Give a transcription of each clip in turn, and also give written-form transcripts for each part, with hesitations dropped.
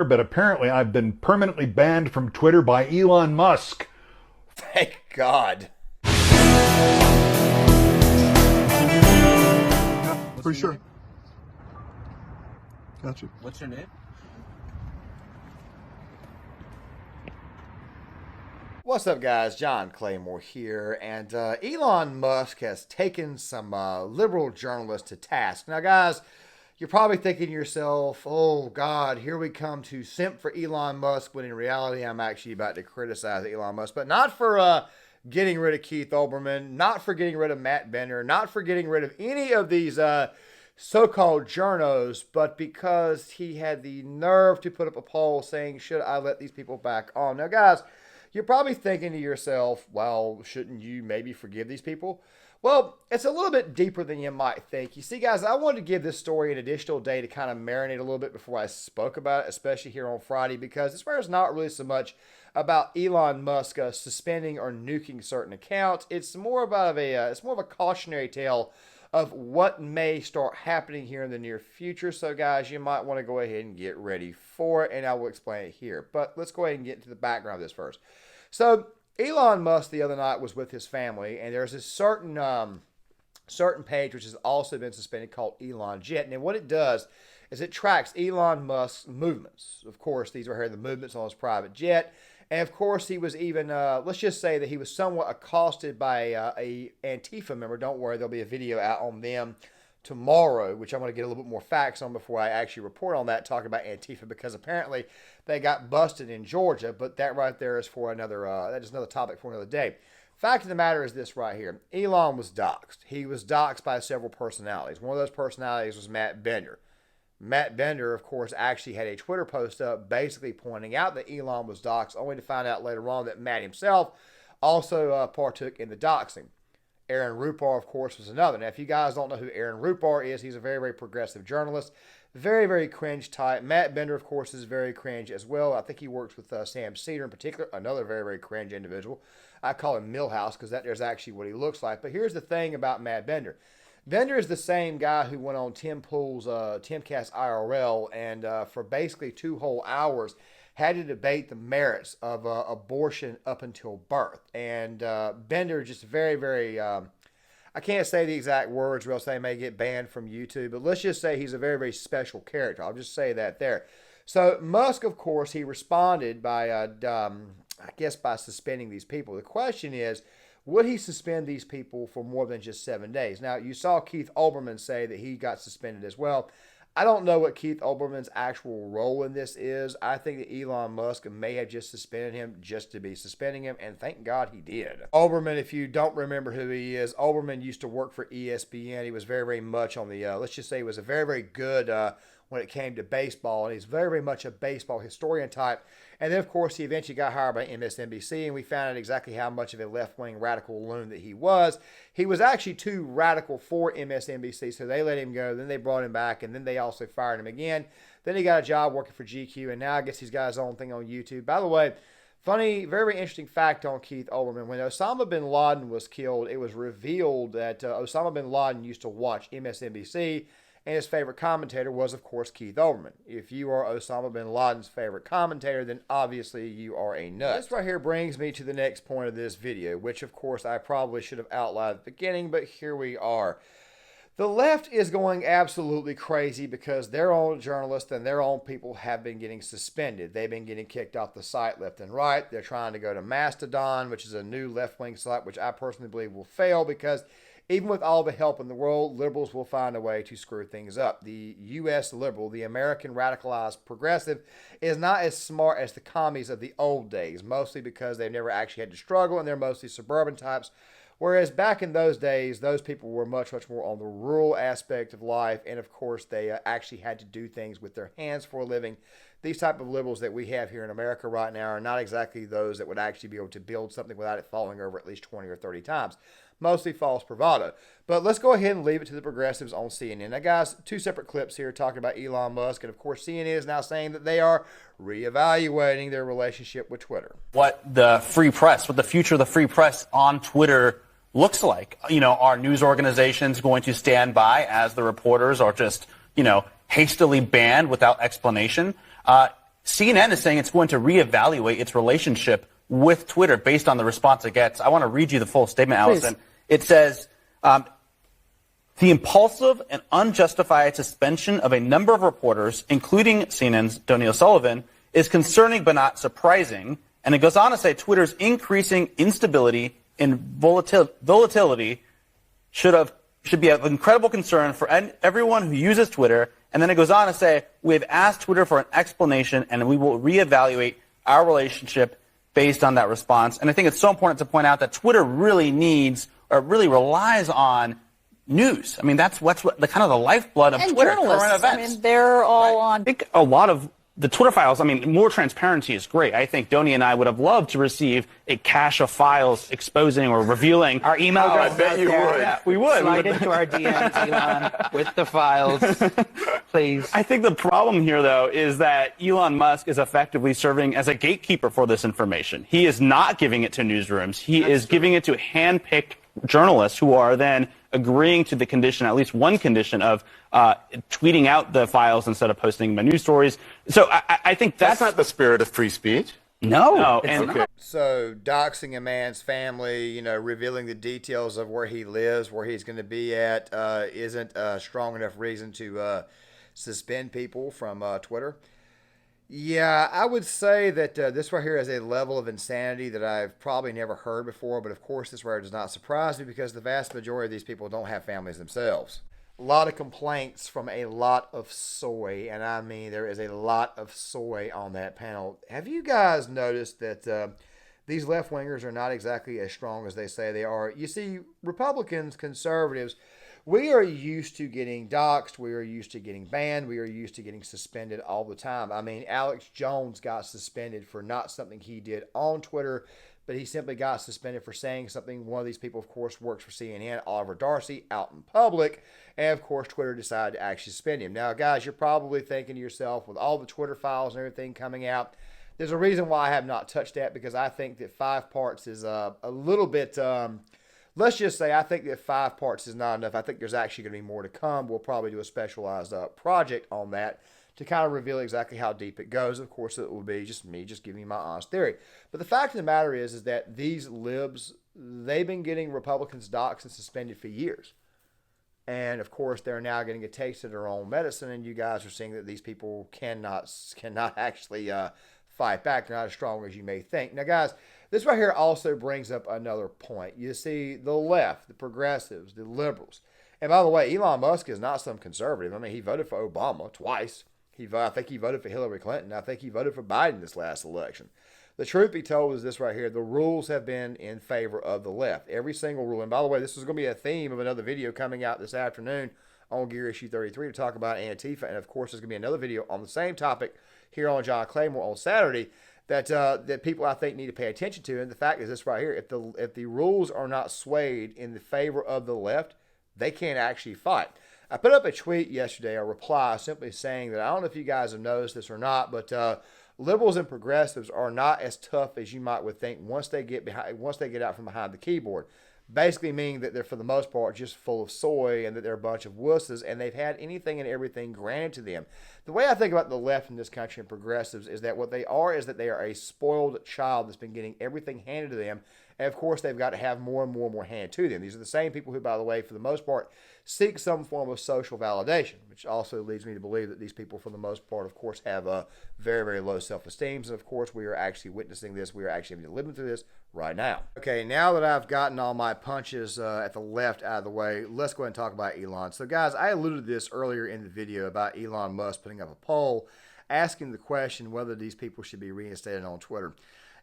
but apparently I've been permanently banned from Twitter by Elon Musk. Thank God. Pretty sure. Gotcha. What's your name? What's up, guys? John Claymore here, and Elon Musk has taken some liberal journalists to task. Now, guys, you're probably thinking to yourself, oh, God, here we come to simp for Elon Musk, when in reality, I'm actually about to criticize Elon Musk, but not for getting rid of Keith Olberman, not for getting rid of Matt Bender, not for getting rid of any of these so-called journos, but because he had the nerve to put up a poll saying, should I let these people back on? Now, guys, you're probably thinking to yourself, well, shouldn't you maybe forgive these people? Well, it's a little bit deeper than you might think. You see, guys, I wanted to give this story an additional day to kind of marinate a little bit before I spoke about it, especially here on Friday, because this is not really so much about Elon Musk suspending or nuking certain accounts. It's more about it's more of a cautionary tale of what may start happening here in the near future. So, guys, you might want to go ahead and get ready for it, and I will explain it here. But let's go ahead and get into the background of this first. So, Elon Musk the other night was with his family, and there's this certain page which has also been suspended called Elon Jet. And what it does is it tracks Elon Musk's movements. Of course, these are here the movements on his private jet. And of course, he was even, let's just say that he was somewhat accosted by a Antifa member. Don't worry, there'll be a video out on them tomorrow, which I'm going to get a little bit more facts on before I actually report on that, talking about Antifa, because apparently they got busted in Georgia. But that right there is for another, that is another topic for another day. Fact of the matter is this right here. Elon was doxxed. He was doxxed by several personalities. One of those personalities was Matt Bender. Matt Bender, of course, actually had a Twitter post up basically pointing out that Elon was doxxed, only to find out later on that Matt himself also partook in the doxing. Aaron Rupar, of course, was another. Now, if you guys don't know who Aaron Rupar is, he's a very, very progressive journalist. Very, very cringe type. Matt Bender, of course, is very cringe as well. I think he works with Sam Cedar in particular, another very, very cringe individual. I call him Millhouse because that there's actually what he looks like. But here's the thing about Matt Bender. Bender is the same guy who went on Tim Pool's Timcast IRL and for basically 2 whole hours had to debate the merits of abortion up until birth. And Bender just very, very, I can't say the exact words or else they may get banned from YouTube, but let's just say he's a very, very special character. I'll just say that there. So Musk, of course, he responded by, I guess, by suspending these people. The question is, would he suspend these people for more than just 7 days? Now, you saw Keith Olberman say that he got suspended as well. I don't know what Keith Olberman's actual role in this is. I think that Elon Musk may have just suspended him just to be suspending him, and thank God he did. Olbermann, if you don't remember who he is, Olbermann used to work for ESPN. He was very, very much on the, let's just say he was a very, very good when it came to baseball, and he's very, very much a baseball historian type. And then, of course, he eventually got hired by MSNBC, and we found out exactly how much of a left-wing radical loon that he was. He was actually too radical for MSNBC, so they let him go. Then they brought him back, and then they also fired him again. Then he got a job working for GQ, and now I guess he's got his own thing on YouTube. By the way, funny, very, very interesting fact on Keith Olberman. When Osama bin Laden was killed, it was revealed that Osama bin Laden used to watch MSNBC, and his favorite commentator was, of course, Keith Olberman. If you are Osama bin Laden's favorite commentator, then obviously you are a nut. This right here brings me to the next point of this video, which, of course, I probably should have outlined at the beginning, but here we are. The left is going absolutely crazy because their own journalists and their own people have been getting suspended. They've been getting kicked off the site left and right. They're trying to go to Mastodon, which is a new left-wing site, which I personally believe will fail because even with all the help in the world, liberals will find a way to screw things up. The U.S. liberal, the American radicalized progressive, is not as smart as the commies of the old days, mostly because they've never actually had to struggle, and they're mostly suburban types. Whereas back in those days, those people were much, much more on the rural aspect of life, and of course, they actually had to do things with their hands for a living. These type of liberals that we have here in America right now are not exactly those that would actually be able to build something without it falling over at least 20 or 30 times. Mostly false bravado. But let's go ahead and leave it to the progressives on CNN. Now, guys, 2 separate clips here talking about Elon Musk. And, of course, CNN is now saying that they are reevaluating their relationship with Twitter. What the free press, what the future of the free press on Twitter looks like. You know, are news organizations going to stand by as the reporters are just, hastily banned without explanation? CNN is saying it's going to reevaluate its relationship with Twitter based on the response it gets. I want to read you the full statement, Allison. Please. It says, the impulsive and unjustified suspension of a number of reporters, including CNN's Donnie O'Sullivan, is concerning but not surprising. And it goes on to say Twitter's increasing instability and volatility should be of incredible concern for everyone who uses Twitter. And then it goes on to say, we have asked Twitter for an explanation and we will reevaluate our relationship based on that response. And I think it's so important to point out that Twitter really needs or really relies on news. I mean, that's what's the kind of the lifeblood of and Twitter. Journalists. Current events. I mean, they're all on. I think a lot of the Twitter files, I mean, more transparency is great. I think Donnie and I would have loved to receive a cache of files exposing or revealing our email address. I bet you would. Yeah, we would. Slide into our DMs, Elon, with the files, please. I think the problem here, though, is that Elon Musk is effectively serving as a gatekeeper for this information. He is not giving it to newsrooms. He is giving it to hand-picked journalists who are then agreeing to the condition, at least one condition, of tweeting out the files instead of posting them in news stories. So I think that's not the spirit of free speech. No. So doxing a man's family, you know, revealing the details of where he lives, where he's going to be at, isn't a strong enough reason to suspend people from Twitter. Yeah, I would say that this right here is a level of insanity that I've probably never heard before, but of course this right here does not surprise me because the vast majority of these people don't have families themselves. A lot of complaints from a lot of soy, and I mean there is a lot of soy on that panel. Have you guys noticed that these left-wingers are not exactly as strong as they say they are? You see, Republicans, conservatives, we are used to getting doxxed. We are used to getting banned. We are used to getting suspended all the time. I mean, Alex Jones got suspended for not something he did on Twitter, but he simply got suspended for saying something. One of these people, of course, works for CNN, Oliver Darcy, out in public. And, of course, Twitter decided to actually suspend him. Now, guys, you're probably thinking to yourself, with all the Twitter files and everything coming out, there's a reason why I have not touched that, because I think that 5 parts is a little bit... let's just say I think that 5 parts is not enough. I think there's actually going to be more to come. We'll probably do a specialized project on that to kind of reveal exactly how deep it goes. Of course, it will be just me just giving you my honest theory. But the fact of the matter is that these libs, they've been getting Republicans doxxed and suspended for years. And, of course, they're now getting a taste of their own medicine, and you guys are seeing that these people cannot actually fight back. They're not as strong as you may think. Now, guys, this right here also brings up another point. You see, the left, the progressives, the liberals. And by the way, Elon Musk is not some conservative. I mean, he voted for Obama twice. I think he voted for Hillary Clinton. I think he voted for Biden this last election. The truth be told is this right here. The rules have been in favor of the left. Every single rule. And by the way, this is going to be a theme of another video coming out this afternoon on Gear Issue 33 to talk about Antifa. And, of course, there's going to be another video on the same topic here on John Claymore on Saturday that people I think need to pay attention to. And the fact is this right here. If the rules are not swayed in the favor of the left, they can't actually fight. I put up a tweet yesterday, a reply, simply saying that I don't know if you guys have noticed this or not, but liberals and progressives are not as tough as you might would think once they get out from behind the keyboard. Basically meaning that they're, for the most part, just full of soy and that they're a bunch of wusses and they've had anything and everything granted to them. The way I think about the left in this country and progressives is that what they are is that they are a spoiled child that's been getting everything handed to them. And, of course, they've got to have more and more and more handed to them. These are the same people who, by the way, for the most part, seek some form of social validation, which also leads me to believe that these people, for the most part, of course, have a very, very low self-esteem. And, of course, we are actually witnessing this. We are actually living through this right now. Okay, now that I've gotten all my punches at the left out of the way, let's go ahead and talk about Elon. So, guys, I alluded to this earlier in the video about Elon Musk putting up a poll asking the question whether these people should be reinstated on Twitter.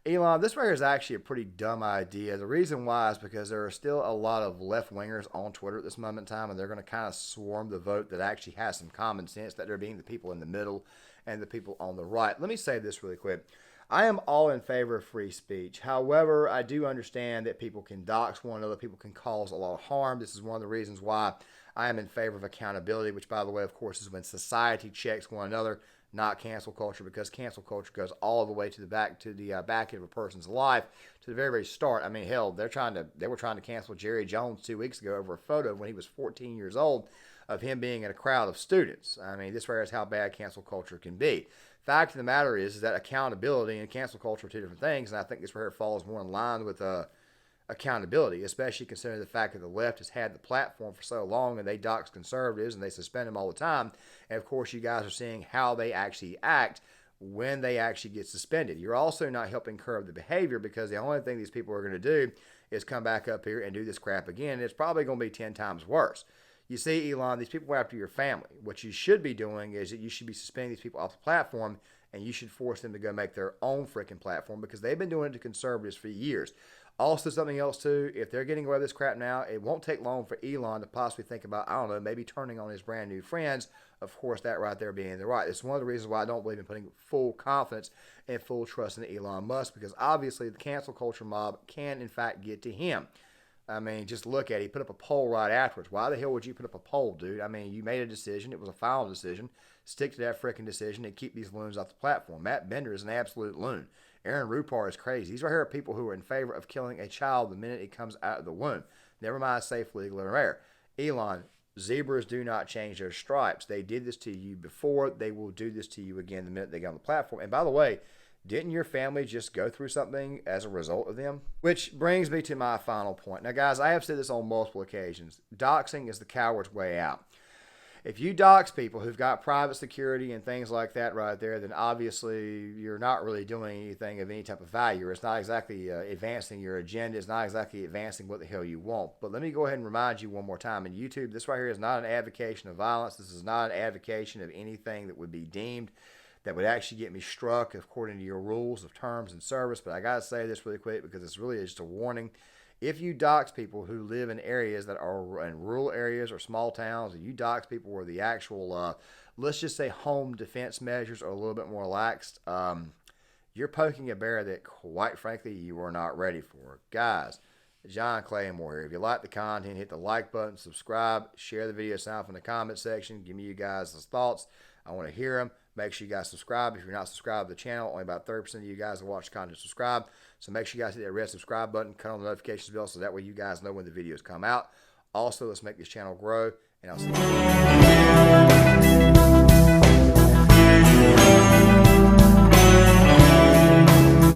Elon, this right here is actually a pretty dumb idea. The reason why is because there are still a lot of left-wingers on Twitter at this moment in time, and they're going to kind of swarm the vote that actually has some common sense, that they're being the people in the middle and the people on the right. Let me say this really quick. I am all in favor of free speech. However, I do understand that people can dox one another. People can cause a lot of harm. This is one of the reasons why I am in favor of accountability, which, by the way, of course, is when society checks one another, not cancel culture, because cancel culture goes all the way to the back end of a person's life, to the very, very start. I mean, hell, they were trying to cancel Jerry Jones 2 weeks ago over a photo when he was 14 years old of him being in a crowd of students. I mean, this right here is how bad cancel culture can be. Fact of the matter is that accountability and cancel culture are two different things, and I think this right here falls more in line with accountability, especially considering the fact that the left has had the platform for so long and they dox conservatives and they suspend them all the time. And of course, you guys are seeing how they actually act when they actually get suspended. You're also not helping curb the behavior, because the only thing these people are going to do is come back up here and do this crap again. And it's probably going to be 10 times worse. You see, Elon, these people are after your family. What you should be doing is that you should be suspending these people off the platform, and you should force them to go make their own freaking platform, because they've been doing it to conservatives for years. Also, something else too, if they're getting away with this crap now, it won't take long for Elon to possibly think about, I don't know, maybe turning on his brand new friends. Of course, that right there being the right. It's one of the reasons why I don't believe in putting full confidence and full trust in Elon Musk, because obviously the cancel culture mob can, in fact, get to him. I mean, just look at it. He put up a poll right afterwards. Why the hell would you put up a poll, dude? I mean, you made a decision. It was a final decision. Stick to that freaking decision and keep these loons off the platform. Matt Bender is an absolute loon. Aaron Rupar is crazy. These right here are people who are in favor of killing a child the minute it comes out of the womb. Never mind safe, legal, and rare. Elon, zebras do not change their stripes. They did this to you before. They will do this to you again the minute they get on the platform. And by the way, didn't your family just go through something as a result of them? Which brings me to my final point. Now, guys, I have said this on multiple occasions. Doxing is the coward's way out. If you dox people who've got private security and things like that right there, then obviously you're not really doing anything of any type of value. It's not exactly advancing your agenda. It's not exactly advancing what the hell you want. But let me go ahead and remind you one more time. In YouTube, this right here is not an advocation of violence. This is not an advocation of anything that would be deemed that would actually get me struck according to your rules of terms and service. But I got to say this really quick, because it's really just a warning. If you dox people who live in areas that are in rural areas or small towns, and you dox people where the actual, let's just say, home defense measures are a little bit more relaxed, you're poking a bear that, quite frankly, you are not ready for. Guys, John Claymore here. If you like the content, hit the like button, subscribe, share the video sound in the comment section. Give me you guys' thoughts. I want to hear them. Make sure you guys subscribe. If you're not subscribed to the channel, only about 30% of you guys that watch the content subscribe. So make sure you guys hit that red subscribe button, cut on the notifications bell, so that way you guys know when the videos come out. Also, let's make this channel grow, and I'll see you.